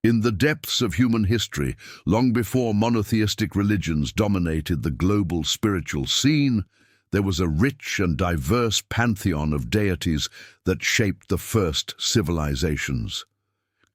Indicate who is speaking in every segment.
Speaker 1: In the depths of human history, long before monotheistic religions dominated the global spiritual scene, there was a rich and diverse pantheon of deities that shaped the first civilizations.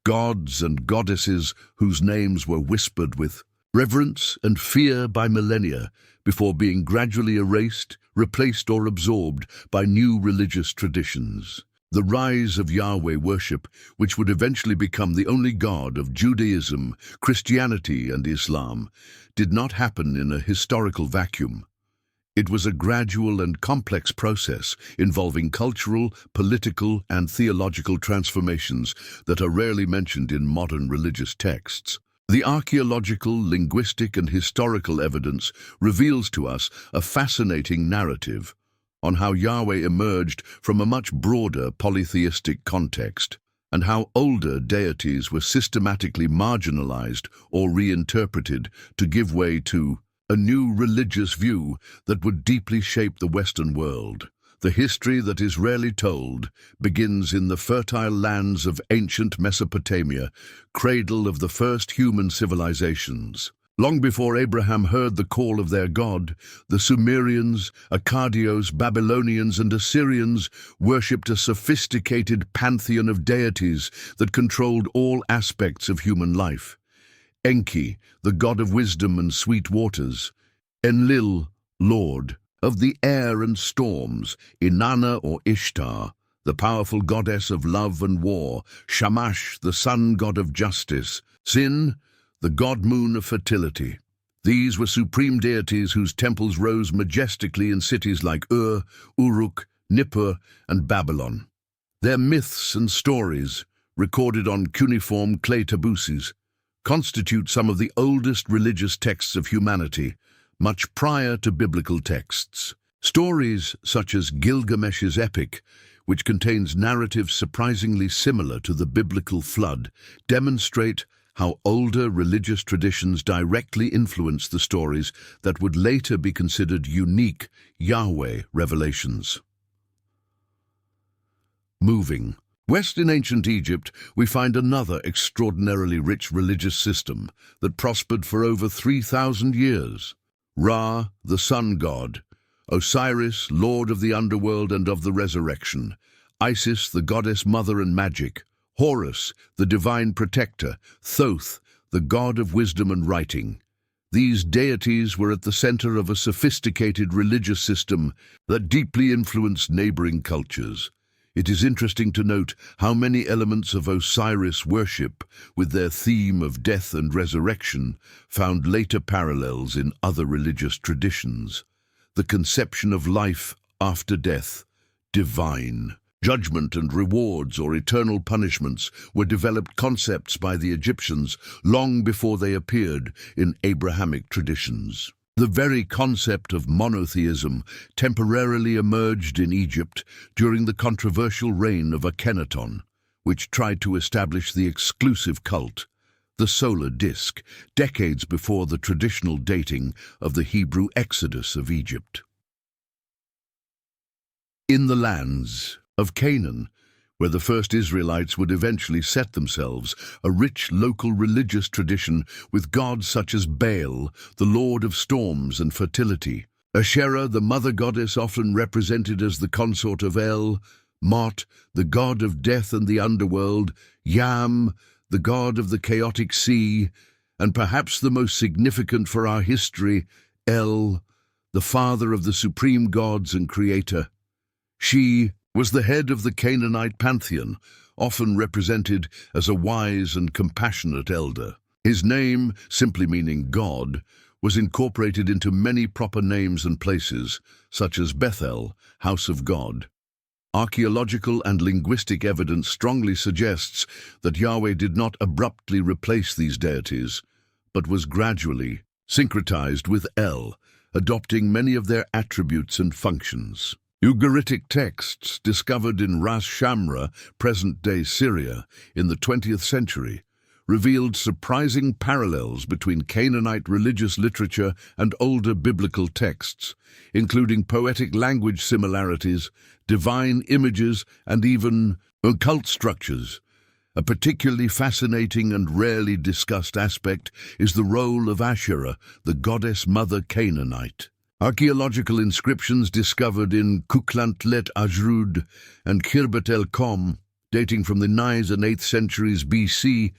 Speaker 1: Gods and goddesses whose names were whispered with reverence and fear by millennia before being gradually erased, replaced or absorbed by new religious traditions. The rise of Yahweh worship, which would eventually become the only God of Judaism, Christianity, and Islam, did not happen in a historical vacuum. It was a gradual and complex process involving cultural, political, and theological transformations that are rarely mentioned in modern religious texts. The archaeological, linguistic, and historical evidence reveals to us a fascinating narrative on how Yahweh emerged from a much broader polytheistic context, and how older deities were systematically marginalized or reinterpreted to give way to a new religious view that would deeply shape the Western world. The history that is rarely told begins in the fertile lands of ancient Mesopotamia, cradle of the first human civilizations. Long before Abraham heard the call of their God, the Sumerians, Akkadios, Babylonians, and Assyrians worshipped a sophisticated pantheon of deities that controlled all aspects of human life. Enki, the god of wisdom and sweet waters; Enlil, lord of the air and storms; Inanna or Ishtar, the powerful goddess of love and war; Shamash, the sun god of justice; Sin, the god-moon of fertility. These were supreme deities whose temples rose majestically in cities like Ur, Uruk, Nippur, and Babylon. Their myths and stories, recorded on cuneiform clay tabuses, constitute some of the oldest religious texts of humanity, much prior to biblical texts. Stories such as Gilgamesh's epic, which contains narratives surprisingly similar to the biblical flood, demonstrate how older religious traditions directly influenced the stories that would later be considered unique Yahweh revelations. Moving west in ancient Egypt, we find another extraordinarily rich religious system that prospered for over 3,000 years. Ra, the sun god; Osiris, lord of the underworld and of the resurrection; Isis, the goddess mother and magic; Horus, the divine protector; Thoth, the god of wisdom and writing. These deities were at the center of a sophisticated religious system that deeply influenced neighboring cultures. It is interesting to note how many elements of Osiris worship, with their theme of death and resurrection, found later parallels in other religious traditions. The conception of life after death, divine judgment and rewards or eternal punishments were developed concepts by the Egyptians long before they appeared in Abrahamic traditions. The very concept of monotheism temporarily emerged in Egypt during the controversial reign of Akhenaton, which tried to establish the exclusive cult, the solar disk, decades before the traditional dating of the Hebrew exodus of Egypt. In the lands of Canaan, where the first Israelites would eventually set themselves, a rich local religious tradition with gods such as Baal, the lord of storms and fertility; Asherah, the mother goddess often represented as the consort of El; Mot, the god of death and the underworld; Yam, the god of the chaotic sea; and perhaps the most significant for our history, El, the father of the supreme gods and creator. She was the head of the Canaanite pantheon, often represented as a wise and compassionate elder. His name, simply meaning God, was incorporated into many proper names and places, such as Bethel, house of God. Archaeological and linguistic evidence strongly suggests that Yahweh did not abruptly replace these deities, but was gradually syncretized with El, adopting many of their attributes and functions. Ugaritic texts discovered in Ras Shamra, present-day Syria, in the 20th century, revealed surprising parallels between Canaanite religious literature and older biblical texts, including poetic language similarities, divine images, and even occult structures. A particularly fascinating and rarely discussed aspect is the role of Asherah, the goddess mother Canaanite. Archaeological inscriptions discovered in Kuklantlet Ajrud and Khirbet el-Kom, dating from the 9th and 8th centuries BC,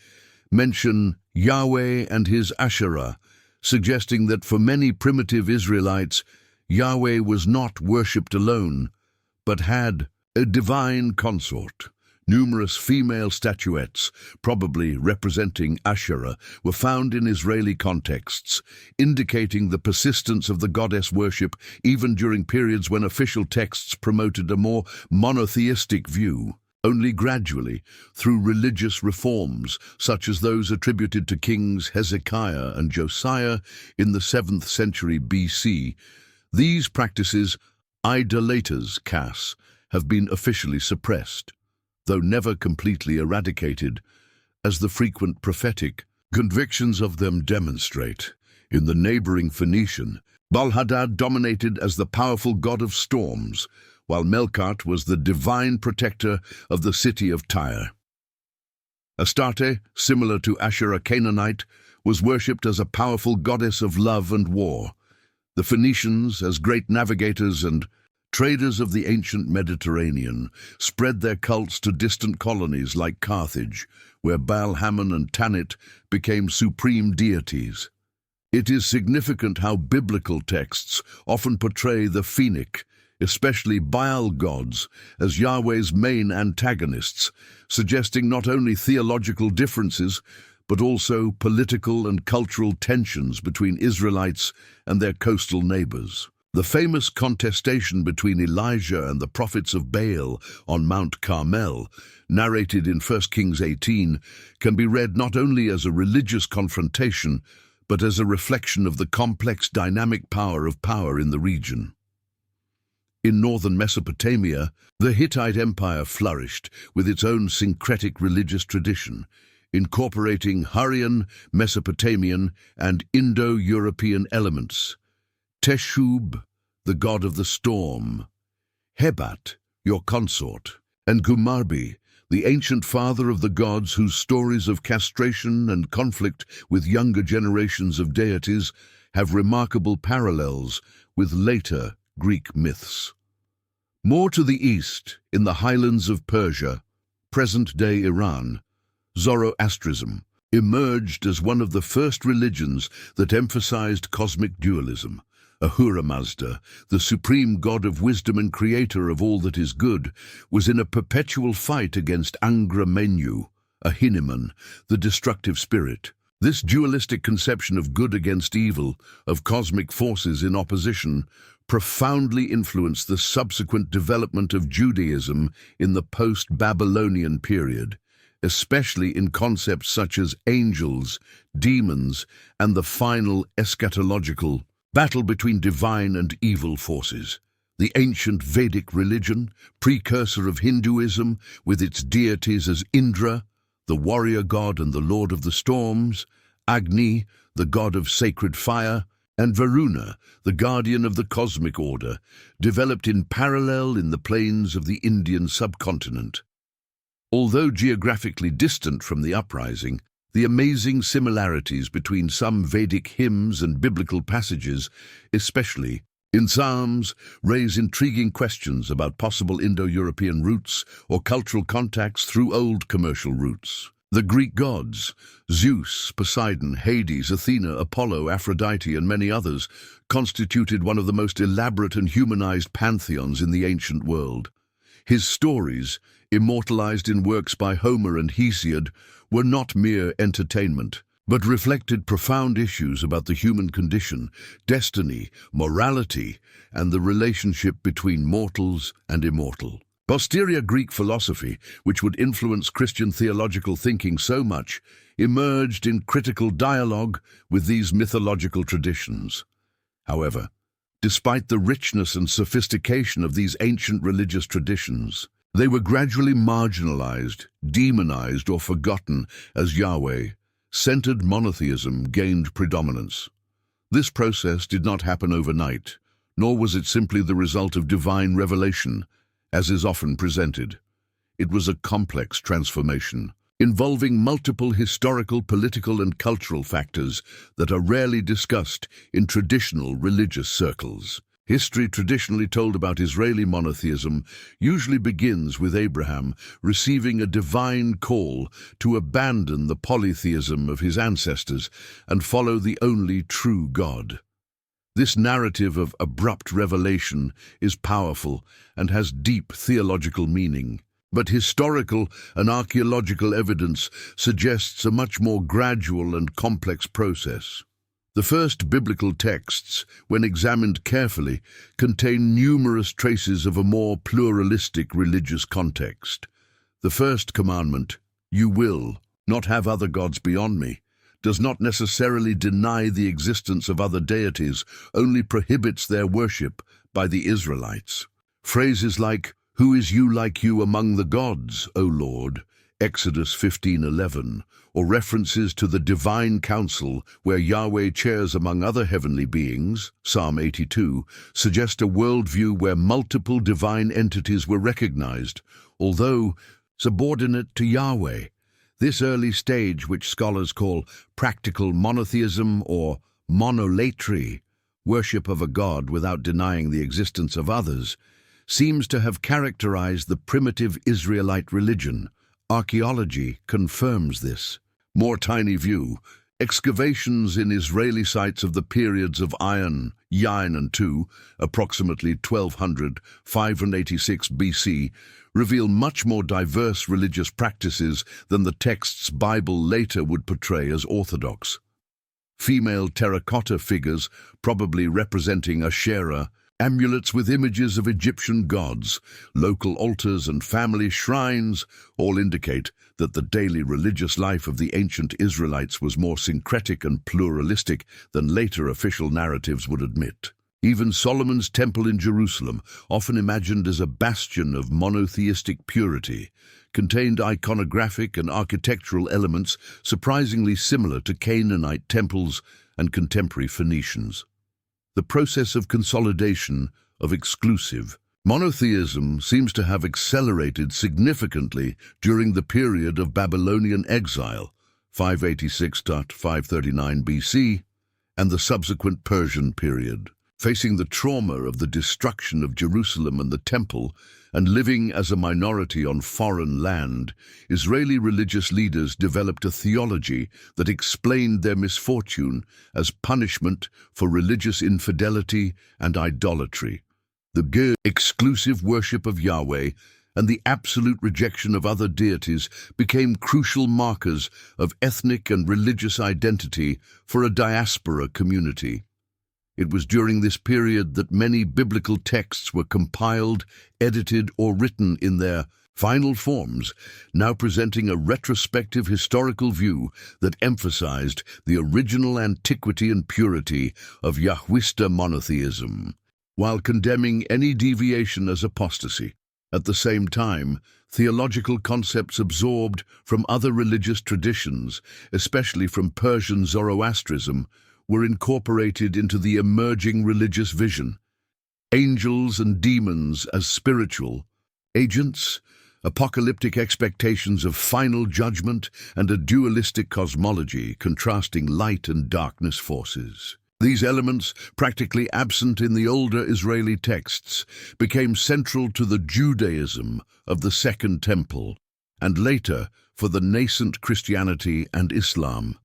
Speaker 1: mention Yahweh and his Asherah, suggesting that for many primitive Israelites, Yahweh was not worshipped alone, but had a divine consort. Numerous female statuettes, probably representing Asherah, were found in Israeli contexts, indicating the persistence of the goddess worship even during periods when official texts promoted a more monotheistic view. Only gradually, through religious reforms, such as those attributed to kings Hezekiah and Josiah in the 7th century BC, these practices, idolaters, have been officially suppressed, though never completely eradicated, as the frequent prophetic convictions of them demonstrate. In the neighboring Phoenician, Baal-hadad dominated as the powerful god of storms, while Melkart was the divine protector of the city of Tyre. Astarte, similar to Asherah Canaanite, was worshipped as a powerful goddess of love and war. The Phoenicians, as great navigators and traders of the ancient Mediterranean, spread their cults to distant colonies like Carthage, where Baal-Hamon and Tanit became supreme deities. It is significant how biblical texts often portray the Phoenician, especially Baal gods, as Yahweh's main antagonists, suggesting not only theological differences, but also political and cultural tensions between Israelites and their coastal neighbors. The famous contestation between Elijah and the prophets of Baal on Mount Carmel, narrated in 1 Kings 18, can be read not only as a religious confrontation, but as a reflection of the complex dynamic power in the region. In northern Mesopotamia, the Hittite Empire flourished with its own syncretic religious tradition, incorporating Hurrian, Mesopotamian, and Indo-European elements. Teshub, the god of the storm, Hebat, your consort, and Gumarbi, the ancient father of the gods whose stories of castration and conflict with younger generations of deities have remarkable parallels with later Greek myths. More to the east, in the highlands of Persia, present-day Iran, Zoroastrism emerged as one of the first religions that emphasized cosmic dualism. Ahura Mazda, the supreme god of wisdom and creator of all that is good, was in a perpetual fight against Angra Mainyu, Ahriman, the destructive spirit. This dualistic conception of good against evil, of cosmic forces in opposition, profoundly influenced the subsequent development of Judaism in the post-Babylonian period, especially in concepts such as angels, demons, and the final eschatological battle between divine and evil forces. The ancient Vedic religion, precursor of Hinduism, with its deities as Indra, the warrior god and the lord of the storms, Agni, the god of sacred fire, and Varuna, the guardian of the cosmic order, developed in parallel in the plains of the Indian subcontinent. Although geographically distant from the uprising, the amazing similarities between some Vedic hymns and biblical passages, especially in Psalms, raise intriguing questions about possible Indo-European roots or cultural contacts through old commercial routes. The Greek gods, Zeus, Poseidon, Hades, Athena, Apollo, Aphrodite, and many others, constituted one of the most elaborate and humanized pantheons in the ancient world. His stories, immortalized in works by Homer and Hesiod, were not mere entertainment, but reflected profound issues about the human condition, destiny, morality, and the relationship between mortals and immortal. Posterior Greek philosophy, which would influence Christian theological thinking so much, emerged in critical dialogue with these mythological traditions. However, despite the richness and sophistication of these ancient religious traditions, they were gradually marginalized, demonized, or forgotten as Yahweh-centered monotheism gained predominance. This process did not happen overnight, nor was it simply the result of divine revelation, as is often presented. It was a complex transformation, involving multiple historical, political, and cultural factors that are rarely discussed in traditional religious circles. History traditionally told about Israeli monotheism usually begins with Abraham receiving a divine call to abandon the polytheism of his ancestors and follow the only true God. This narrative of abrupt revelation is powerful and has deep theological meaning. But historical and archaeological evidence suggests a much more gradual and complex process. The first biblical texts, when examined carefully, contain numerous traces of a more pluralistic religious context. The first commandment, "You will not have other gods beyond me," does not necessarily deny the existence of other deities, only prohibits their worship by the Israelites. Phrases like, "Who is you like you among the gods, O Lord?" Exodus 15:11, or references to the divine council where Yahweh chairs among other heavenly beings, Psalm 82, suggest a worldview where multiple divine entities were recognized, although subordinate to Yahweh. This early stage, which scholars call practical monotheism or monolatry, worship of a god without denying the existence of others, seems to have characterized the primitive Israelite religion. Archaeology confirms this. More tiny view. Excavations in Israeli sites of the periods of Yin and II, approximately 1200–586 BC, reveal much more diverse religious practices than the text's Bible later would portray as orthodox. Female terracotta figures, probably representing Asherah, amulets with images of Egyptian gods, local altars and family shrines all indicate that the daily religious life of the ancient Israelites was more syncretic and pluralistic than later official narratives would admit. Even Solomon's temple in Jerusalem, often imagined as a bastion of monotheistic purity, contained iconographic and architectural elements surprisingly similar to Canaanite temples and contemporary Phoenicians. The process of consolidation of exclusive monotheism seems to have accelerated significantly during the period of Babylonian exile, 586–539 BC, and the subsequent Persian period. Facing the trauma of the destruction of Jerusalem and the Temple, and living as a minority on foreign land, Israeli religious leaders developed a theology that explained their misfortune as punishment for religious infidelity and idolatry. The exclusive worship of Yahweh and the absolute rejection of other deities became crucial markers of ethnic and religious identity for a diaspora community. It was during this period that many biblical texts were compiled, edited, or written in their final forms, now presenting a retrospective historical view that emphasized the original antiquity and purity of Yahwista monotheism, while condemning any deviation as apostasy. At the same time, theological concepts absorbed from other religious traditions, especially from Persian Zoroastrianism, were incorporated into the emerging religious vision. Angels and demons as spiritual agents, apocalyptic expectations of final judgment, and a dualistic cosmology contrasting light and darkness forces. These elements, practically absent in the older Israeli texts, became central to the Judaism of the Second Temple, and later for the nascent Christianity and Islam.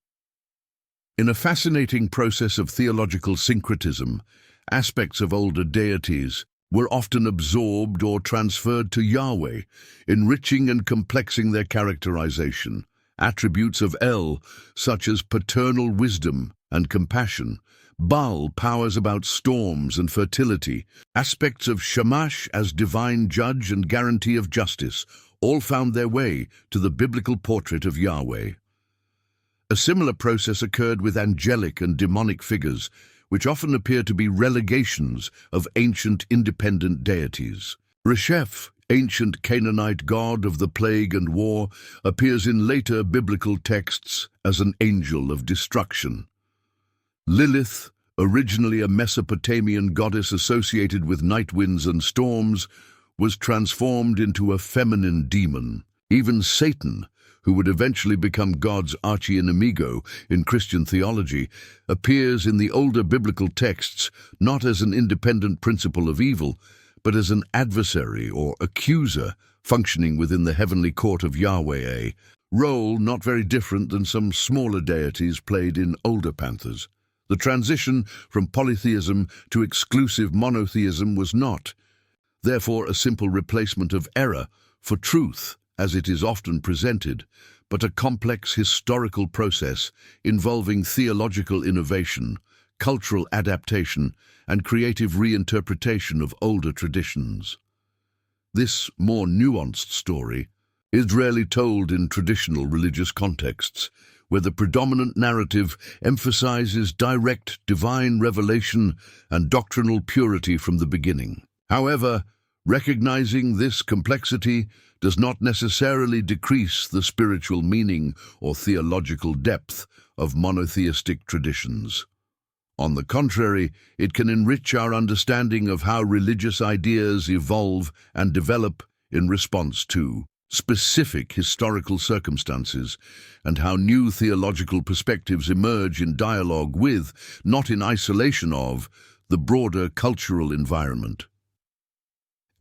Speaker 1: In a fascinating process of theological syncretism, aspects of older deities were often absorbed or transferred to Yahweh, enriching and complexing their characterization. Attributes of El, such as paternal wisdom and compassion, Baal, powers about storms and fertility, aspects of Shamash as divine judge and guarantee of justice, all found their way to the biblical portrait of Yahweh. A similar process occurred with angelic and demonic figures, which often appear to be relegations of ancient independent deities. Resheph, ancient Canaanite god of the plague and war, appears in later biblical texts as an angel of destruction. Lilith, originally a Mesopotamian goddess associated with night winds and storms, was transformed into a feminine demon. Even Satan, who would eventually become God's archi-enemigo in Christian theology, appears in the older biblical texts not as an independent principle of evil, but as an adversary or accuser functioning within the heavenly court of Yahweh, a role not very different than some smaller deities played in older panthers. The transition from polytheism to exclusive monotheism was not, therefore, a simple replacement of error for truth, as it is often presented, but a complex historical process involving theological innovation, cultural adaptation, and creative reinterpretation of older traditions. This more nuanced story is rarely told in traditional religious contexts, where the predominant narrative emphasizes direct divine revelation and doctrinal purity from the beginning. However, recognizing this complexity does not necessarily decrease the spiritual meaning or theological depth of monotheistic traditions. On the contrary, it can enrich our understanding of how religious ideas evolve and develop in response to specific historical circumstances, and how new theological perspectives emerge in dialogue with, not in isolation of, the broader cultural environment.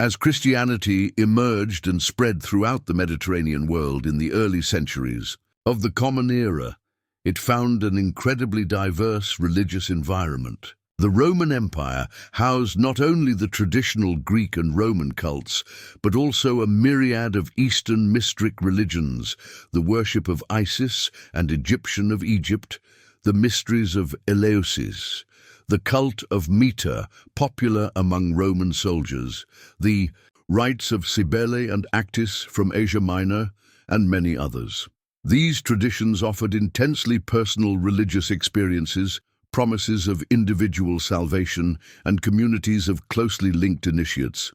Speaker 1: As Christianity emerged and spread throughout the Mediterranean world in the early centuries of the Common Era, it found an incredibly diverse religious environment. The Roman Empire housed not only the traditional Greek and Roman cults, but also a myriad of Eastern mystic religions, the worship of Isis and Egyptian of Egypt, the mysteries of Eleusis, the cult of Mita, popular among Roman soldiers, the rites of Cybele and Actis from Asia Minor, and many others. These traditions offered intensely personal religious experiences, promises of individual salvation, and communities of closely linked initiates,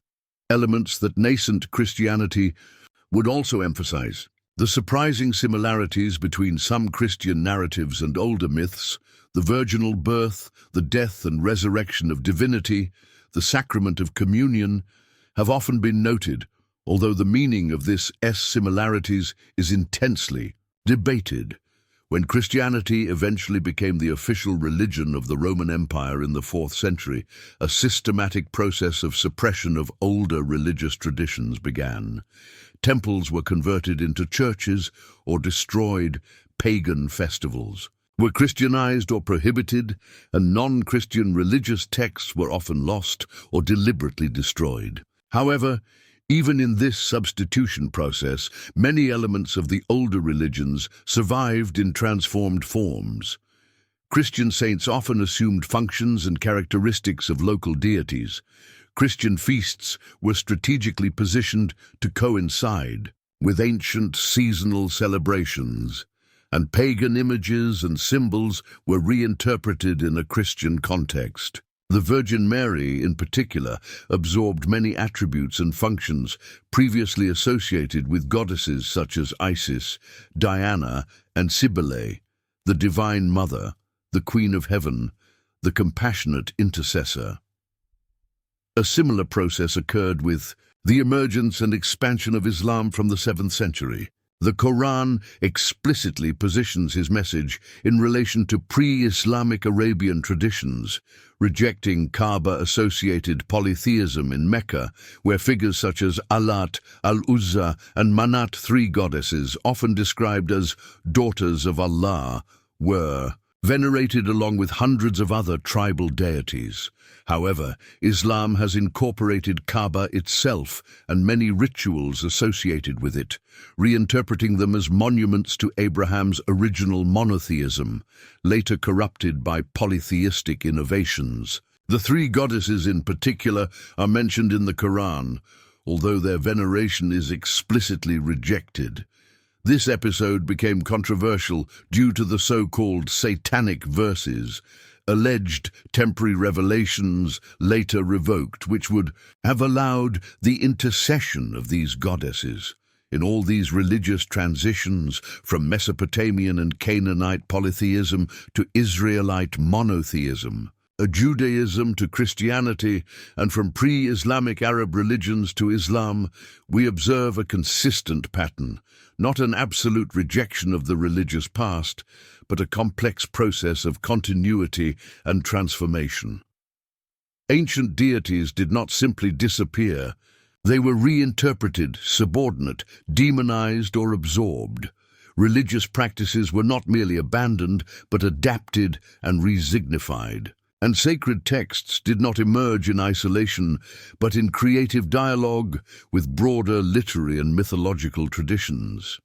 Speaker 1: elements that nascent Christianity would also emphasize. The surprising similarities between some Christian narratives and older myths, the virginal birth, the death and resurrection of divinity, the sacrament of communion, have often been noted, although the meaning of these similarities is intensely debated. When Christianity eventually became the official religion of the Roman Empire in the 4th century, a systematic process of suppression of older religious traditions began. Temples were converted into churches or destroyed. Pagan festivals were Christianized or prohibited, and non-Christian religious texts were often lost or deliberately destroyed. However, even in this substitution process, many elements of the older religions survived in transformed forms. Christian saints often assumed functions and characteristics of local deities. Christian feasts were strategically positioned to coincide with ancient seasonal celebrations, and pagan images and symbols were reinterpreted in a Christian context. The Virgin Mary, in particular, absorbed many attributes and functions previously associated with goddesses such as Isis, Diana, and Cybele, the Divine Mother, the Queen of Heaven, the compassionate intercessor. A similar process occurred with the emergence and expansion of Islam from the 7th century. The Quran explicitly positions his message in relation to pre-Islamic Arabian traditions, rejecting Kaaba-associated polytheism in Mecca, where figures such as Allat, Al-Uzza, and Manat, 3 goddesses, often described as daughters of Allah, were venerated along with hundreds of other tribal deities. However, Islam has incorporated Kaaba itself and many rituals associated with it, reinterpreting them as monuments to Abraham's original monotheism, later corrupted by polytheistic innovations. The 3 goddesses in particular are mentioned in the Quran, although their veneration is explicitly rejected. This episode became controversial due to the so-called satanic verses, alleged temporary revelations later revoked, which would have allowed the intercession of these goddesses. In all these religious transitions, from Mesopotamian and Canaanite polytheism to Israelite monotheism, Judaism to Christianity, and from pre-Islamic Arab religions to Islam, we observe a consistent pattern, not an absolute rejection of the religious past, but a complex process of continuity and transformation. Ancient deities did not simply disappear. They were reinterpreted, subordinate, demonized, or absorbed. Religious practices were not merely abandoned, but adapted and resignified. And sacred texts did not emerge in isolation, but in creative dialogue with broader literary and mythological traditions.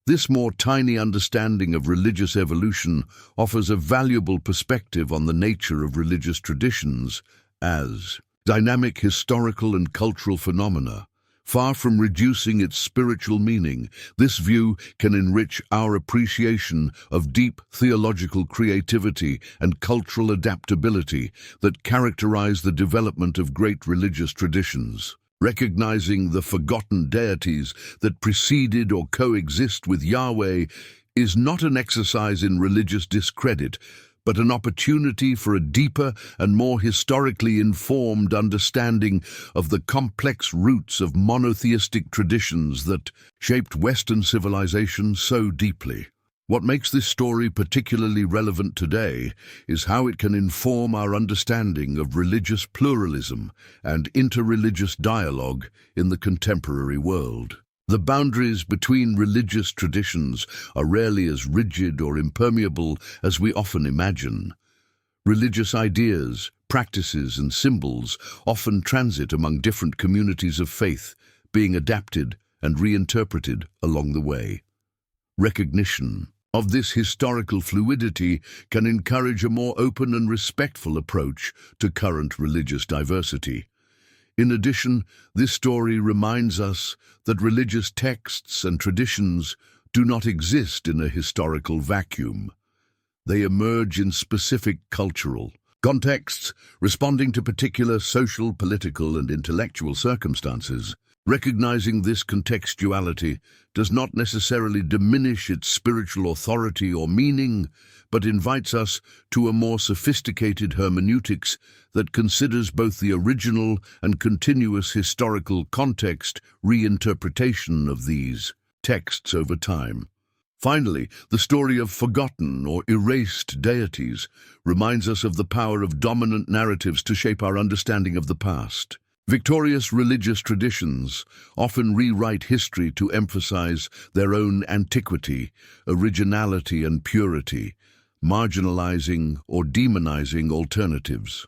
Speaker 1: This more tiny understanding of religious evolution offers a valuable perspective on the nature of religious traditions as dynamic historical and cultural phenomena. Far from reducing its spiritual meaning, this view can enrich our appreciation of deep theological creativity and cultural adaptability that characterize the development of great religious traditions. Recognizing the forgotten deities that preceded or coexist with Yahweh is not an exercise in religious discredit, but an opportunity for a deeper and more historically informed understanding of the complex roots of monotheistic traditions that shaped Western civilization so deeply. What makes this story particularly relevant today is how it can inform our understanding of religious pluralism and interreligious dialogue in the contemporary world. The boundaries between religious traditions are rarely as rigid or impermeable as we often imagine. Religious ideas, practices, and symbols often transit among different communities of faith, being adapted and reinterpreted along the way. Recognition of this historical fluidity can encourage a more open and respectful approach to current religious diversity. In addition, this story reminds us that religious texts and traditions do not exist in a historical vacuum. They emerge in specific cultural contexts, responding to particular social, political, and intellectual circumstances. Recognizing this contextuality does not necessarily diminish its spiritual authority or meaning, but invites us to a more sophisticated hermeneutics that considers both the original and continuous historical context reinterpretation of these texts over time. Finally, the story of forgotten or erased deities reminds us of the power of dominant narratives to shape our understanding of the past. Victorious religious traditions often rewrite history to emphasize their own antiquity, originality, and purity, marginalizing or demonizing alternatives.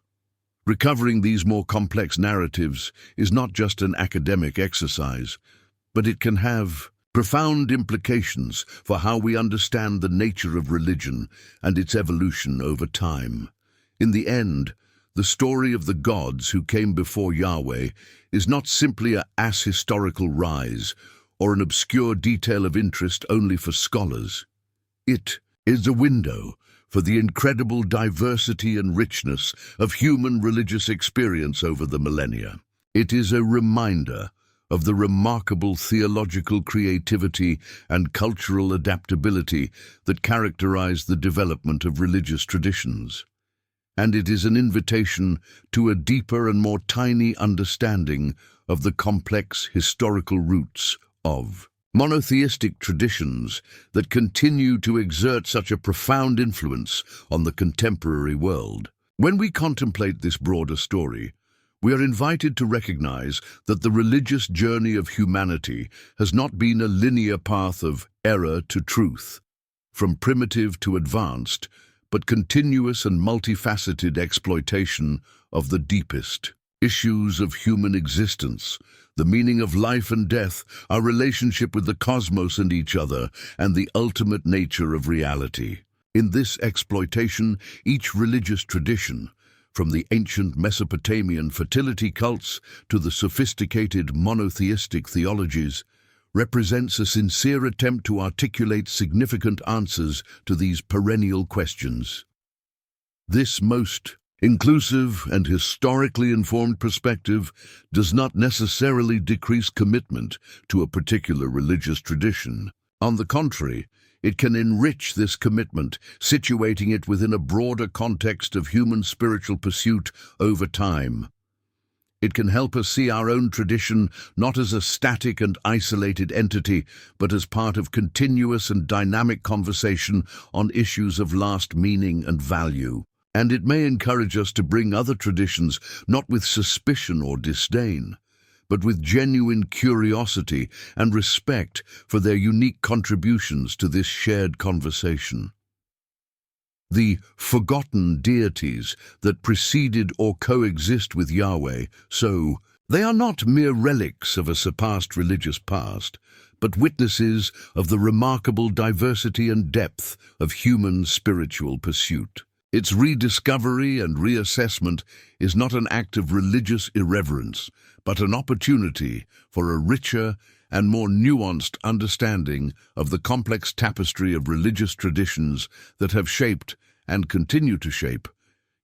Speaker 1: Recovering these more complex narratives is not just an academic exercise, but it can have profound implications for how we understand the nature of religion and its evolution over time. In the end, the story of the gods who came before Yahweh is not simply a ahistorical rise or an obscure detail of interest only for scholars. It is a window for the incredible diversity and richness of human religious experience over the millennia. It is a reminder of the remarkable theological creativity and cultural adaptability that characterize the development of religious traditions. And it is an invitation to a deeper and more tiny understanding of the complex historical roots of monotheistic traditions that continue to exert such a profound influence on the contemporary world. When we contemplate this broader story, we are invited to recognize that the religious journey of humanity has not been a linear path of error to truth, from primitive to advanced, but continuous and multifaceted exploitation of the deepest issues of human existence, the meaning of life and death, our relationship with the cosmos and each other, and the ultimate nature of reality. In this exploitation, each religious tradition, from the ancient Mesopotamian fertility cults to the sophisticated monotheistic theologies, represents a sincere attempt to articulate significant answers to these perennial questions. This most inclusive and historically informed perspective does not necessarily decrease commitment to a particular religious tradition. On the contrary, It can enrich this commitment, situating it within a broader context of human spiritual pursuit over time. It can help us see our own tradition not as a static and isolated entity, but as part of continuous and dynamic conversation on issues of lasting meaning and value. And it may encourage us to bring other traditions not with suspicion or disdain, but with genuine curiosity and respect for their unique contributions to this shared conversation. The forgotten deities that preceded or coexist with Yahweh, so they are not mere relics of a surpassed religious past, but witnesses of the remarkable diversity and depth of human spiritual pursuit. Its rediscovery and reassessment is not an act of religious irreverence, but an opportunity for a richer and more nuanced understanding of the complex tapestry of religious traditions that have shaped and continue to shape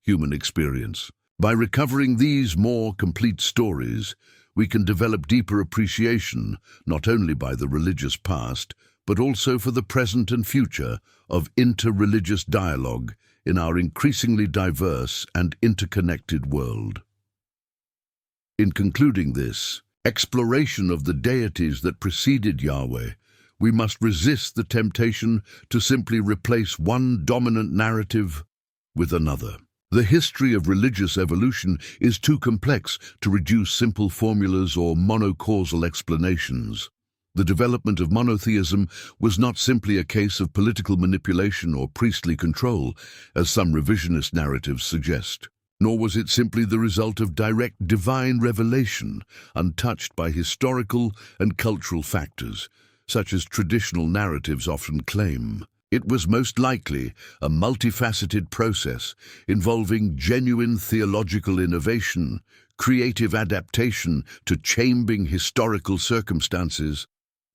Speaker 1: human experience. By recovering these more complete stories, we can develop deeper appreciation not only by the religious past, but also for the present and future of inter-religious dialogue in our increasingly diverse and interconnected world. In concluding this exploration of the deities that preceded Yahweh, we must resist the temptation to simply replace one dominant narrative with another. The history of religious evolution is too complex to reduce simple formulas or monocausal explanations. The development of monotheism was not simply a case of political manipulation or priestly control, as some revisionist narratives suggest. Nor was it simply the result of direct divine revelation, untouched by historical and cultural factors, such as traditional narratives often claim. It was most likely a multifaceted process involving genuine theological innovation, creative adaptation to changing historical circumstances,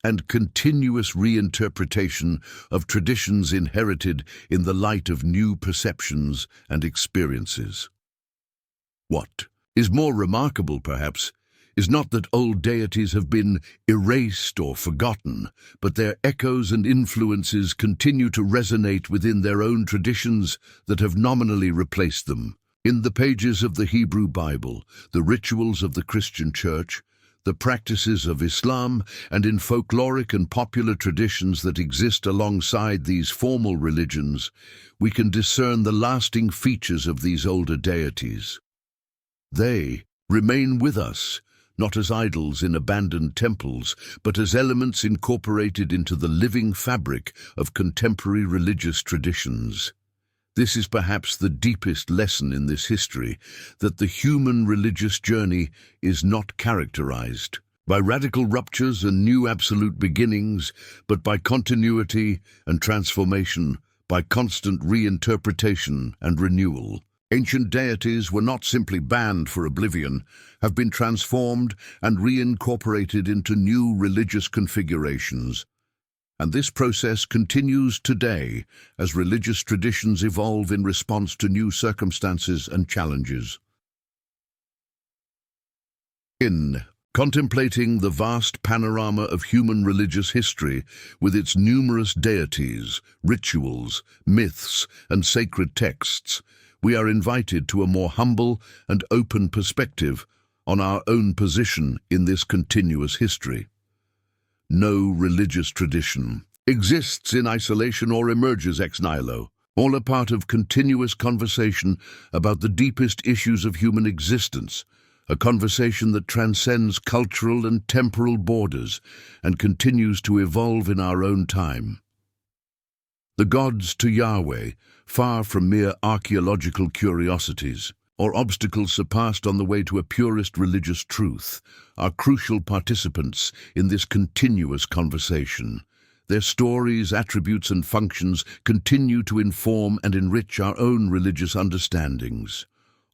Speaker 1: and continuous reinterpretation of traditions inherited in the light of new perceptions and experiences. What is more remarkable, perhaps, is not that old deities have been erased or forgotten, but their echoes and influences continue to resonate within their own traditions that have nominally replaced them. In the pages of the Hebrew Bible, the rituals of the Christian Church, the practices of Islam, and in folkloric and popular traditions that exist alongside these formal religions, we can discern the lasting features of these older deities. They remain with us, not as idols in abandoned temples, but as elements incorporated into the living fabric of contemporary religious traditions. This is perhaps the deepest lesson in this history, that the human religious journey is not characterized by radical ruptures and new absolute beginnings, but by continuity and transformation, by constant reinterpretation and renewal. Ancient deities were not simply banned for oblivion, have been transformed and reincorporated into new religious configurations. And this process continues today as religious traditions evolve in response to new circumstances and challenges. In contemplating the vast panorama of human religious history with its numerous deities, rituals, myths, and sacred texts, we are invited to a more humble and open perspective on our own position in this continuous history. No religious tradition exists in isolation or emerges ex nihilo. All are part of continuous conversation about the deepest issues of human existence, a conversation that transcends cultural and temporal borders and continues to evolve in our own time. The gods to Yahweh, far from mere archaeological curiosities or obstacles surpassed on the way to a purist religious truth, are crucial participants in this continuous conversation. Their stories, attributes, and functions continue to inform and enrich our own religious understandings,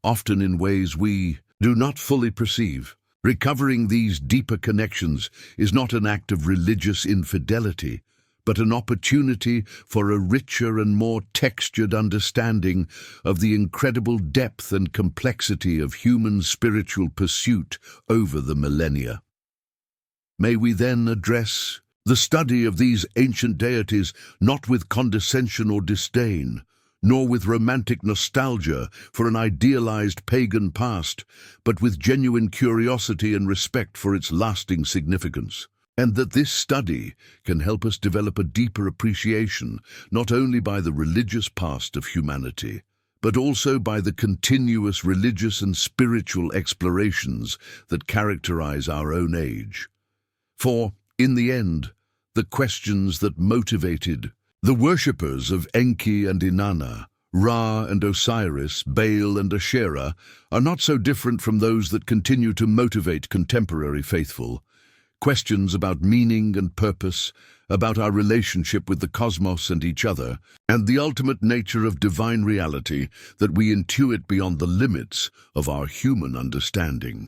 Speaker 1: often in ways we do not fully perceive. Recovering these deeper connections is not an act of religious infidelity, but an opportunity for a richer and more textured understanding of the incredible depth and complexity of human spiritual pursuit over the millennia. May we then address The study of these ancient deities not with condescension or disdain, nor with romantic nostalgia for an idealized pagan past, but with genuine curiosity and respect for its lasting significance. And that this study can help us develop a deeper appreciation not only by the religious past of humanity, but also by the continuous religious and spiritual explorations that characterize our own age. For, in the end, the questions that motivated the worshippers of Enki and Inanna, Ra and Osiris, Baal and Asherah, are not so different from those that continue to motivate contemporary faithful. Questions about meaning and purpose, about our relationship with the cosmos and each other, and the ultimate nature of divine reality that we intuit beyond the limits of our human understanding.